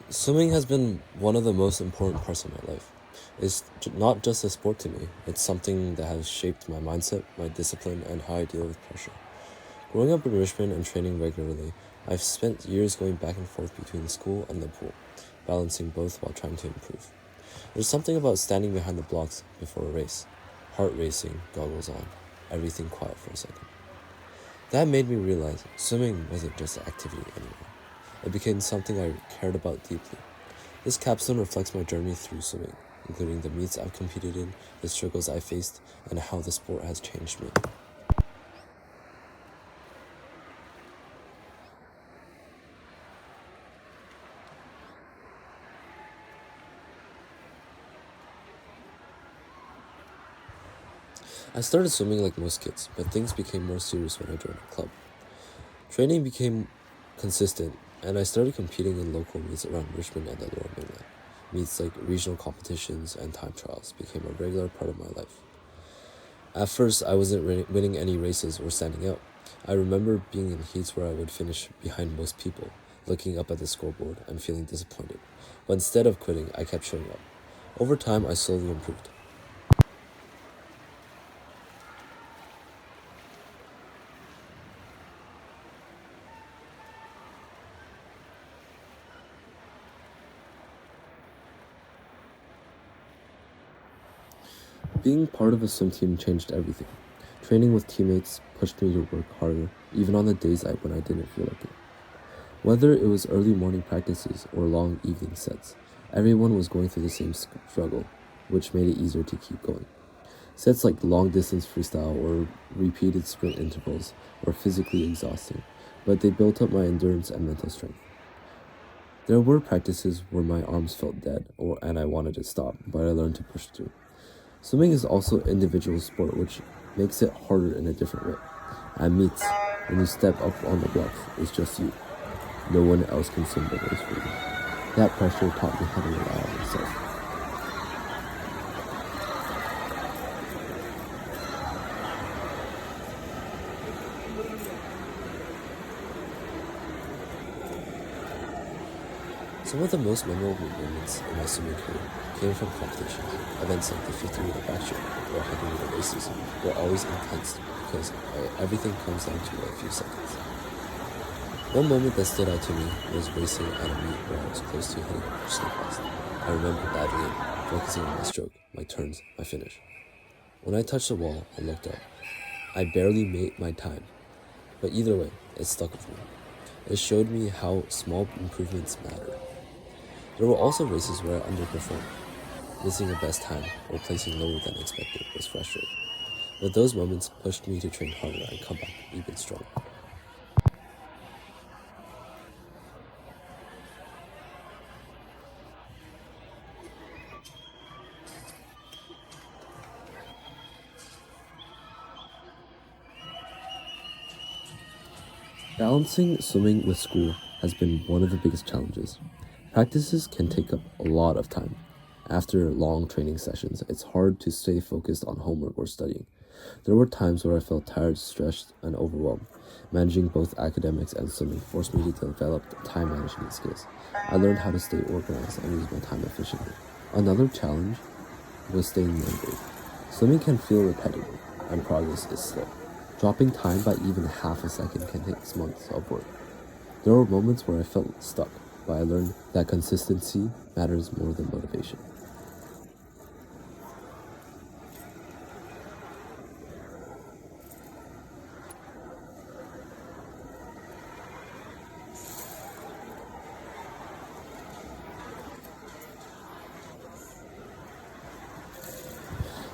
Swimming has been one of the most important parts of my life. It's not just a sport to me, it's something that has shaped my mindset, my discipline, and how I deal with pressure. Growing up in Richmond and training regularly, I've spent years going back and forth between school and the pool, balancing both while trying to improve. There's something about standing behind the blocks before a race, heart racing, goggles on, everything quiet for a second. That made me realize swimming wasn't just an activity anymore. It became something I cared about deeply. This capstone reflects my journey through swimming, including the meets I've competed in, the struggles I faced, and how the sport has changed me. I started swimming like most kids, but things became more serious when I joined a club. Training became consistent, and I started competing in local meets around Richmond and the Lower Mainland. Meets like regional competitions and time trials became a regular part of my life. At first, I wasn't winning any races or standing out. I remember being in heats where I would finish behind most people, looking up at the scoreboard and feeling disappointed. But instead of quitting, I kept showing up. Over time, I slowly improved. Being part of a swim team changed everything. Training with teammates pushed me to work harder, even on the days when I didn't feel like it. Whether it was early morning practices or long evening sets, everyone was going through the same struggle, which made it easier to keep going. Sets like long distance freestyle or repeated sprint intervals were physically exhausting, but they built up my endurance and mental strength. There were practices where my arms felt dead and I wanted to stop, but I learned to push through. Swimming is also an individual sport, which makes it harder in a different way. At meets, when you step up on the blocks, it's just you. No one else can swim the race for you. That pressure taught me how to rely on myself. Some of the most memorable moments in my swimming career came from competitions. Events like the 50-meter backstroke or 100-meter races were always intense because everything comes down to a few seconds. One moment that stood out to me was racing at a meet where I was close to hitting a personal best. I remember diving in, focusing on my stroke, my turns, my finish. When I touched the wall and looked up, I barely made my time. But either way, it stuck with me. It showed me how small improvements matter. There were also races where I underperformed. Missing a best time or placing lower than expected was frustrating. But those moments pushed me to train harder and come back even stronger. Balancing swimming with school has been one of the biggest challenges. Practices can take up a lot of time. After long training sessions, it's hard to stay focused on homework or studying. There were times where I felt tired, stressed, and overwhelmed. Managing both academics and swimming forced me to develop time management skills. I learned how to stay organized and use my time efficiently. Another challenge was staying motivated. Swimming can feel repetitive, and progress is slow. Dropping time by even half a second can take months of work. There were moments where I felt stuck, but I learned that consistency matters more than motivation.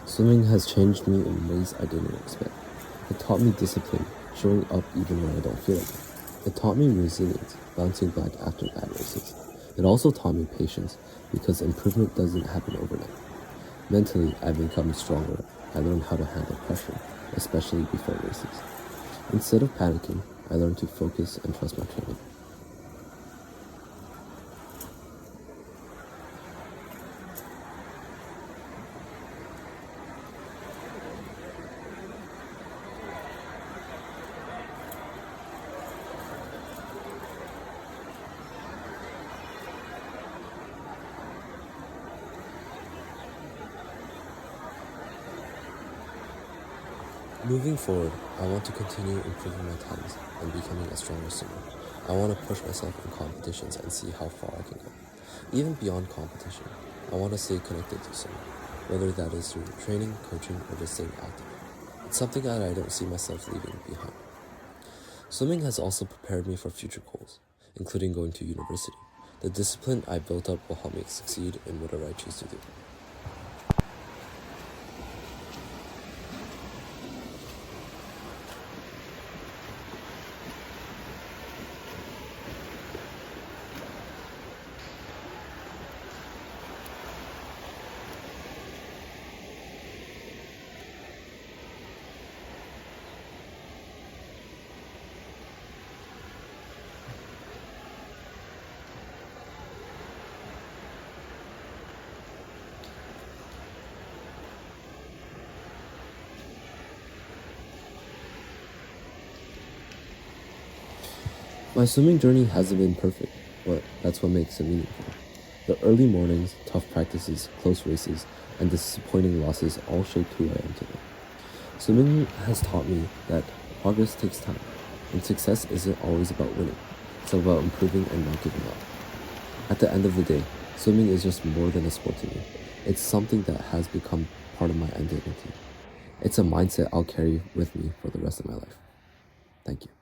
Swimming has changed me in ways I didn't expect. It taught me discipline, showing up even when I don't feel like it. It taught me resilience, bouncing back after bad races. It also taught me patience, because improvement doesn't happen overnight. Mentally, I've become stronger. I learned how to handle pressure, especially before races. Instead of panicking, I learned to focus and trust my training. Moving forward, I want to continue improving my times and becoming a stronger swimmer. I want to push myself in competitions and see how far I can go. Even beyond competition, I want to stay connected to swimming, whether that is through training, coaching, or just staying active. It's something that I don't see myself leaving behind. Swimming has also prepared me for future goals, including going to university. The discipline I built up will help me succeed in whatever I choose to do. My swimming journey hasn't been perfect, but that's what makes it meaningful. The early mornings, tough practices, close races, and disappointing losses all shaped who I am today. Swimming has taught me that progress takes time, and success isn't always about winning. It's about improving and not giving up. At the end of the day, swimming is just more than a sport to me. It's something that has become part of my identity. It's a mindset I'll carry with me for the rest of my life. Thank you.